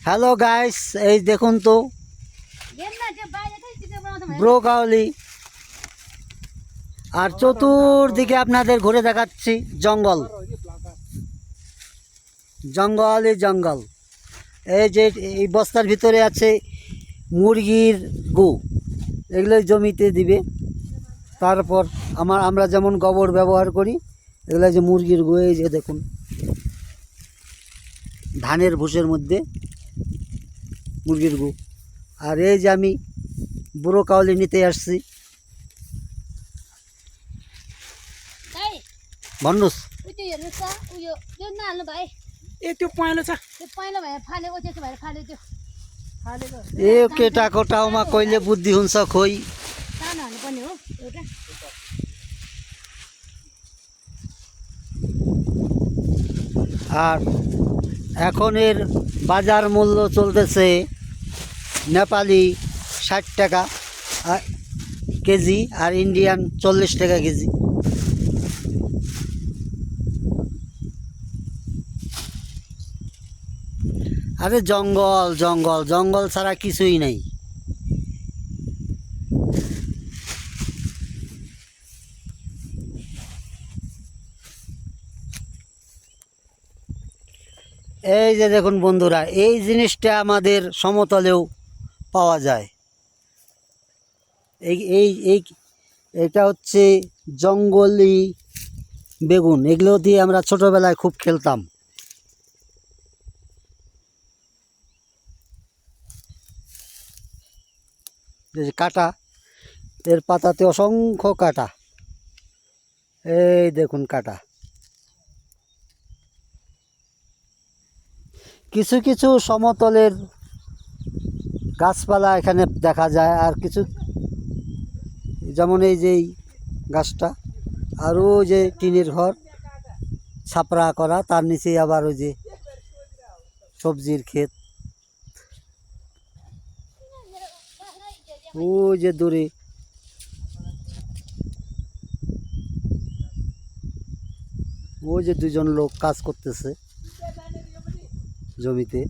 Hello guys, এই দেখুন তো ব্রোকাউলি, আর চতুর্দিকে আপনাদের ঘুরে দেখাচ্ছি জঙ্গল, জঙ্গলই জঙ্গল। এই যে এই বস্তার ভিতরে আছে মুরগির গু, এগুলো জমিতে দিবে। তারপর আমরা যেমন গোবর ব্যবহার করি, এগুলো যে মুরগির গু। এই যে দেখুন ধানের ভুষের মধ্যে মুরগির গু। আর এই যে আমি ব্রোকাউলি নিতে আসছি। भन्नुहोस् ए केटाको टाउमा कहिले बुद्धि हुन्छ खोइ। আর এখন এর বাজার মূল্য চলতেছে নেপালি 60 টাকা কেজি আর ইন্ডিয়ান 40 টাকা কেজি। আরে জঙ্গল জঙ্গল জঙ্গল ছাড়া কিছুই নাই। এই যে দেখুন বন্ধুরা, এই জিনিসটা আমাদের সমতলেও পাওয়া যায়। এই এই এই এটা হচ্ছে জঙ্গলি বেগুন। এগুলো দিয়ে আমরা ছোটবেলায় খুব খেলতাম। এই যে কাটা, এর পাতাতে অসংখ্য কাটা। এই দেখুন কাটা। কিছু কিছু সমতলের গাছপালা এখানে দেখা যায়, আর কিছু যেমন এই যে গাছটা, আরও যে টিনের ঘর ছাপড়া করা, তার নিচে আবার ওই যে সবজির ক্ষেত। ও যে দূরে ও যে দুজন লোক কাজ করতেছে জমিতে।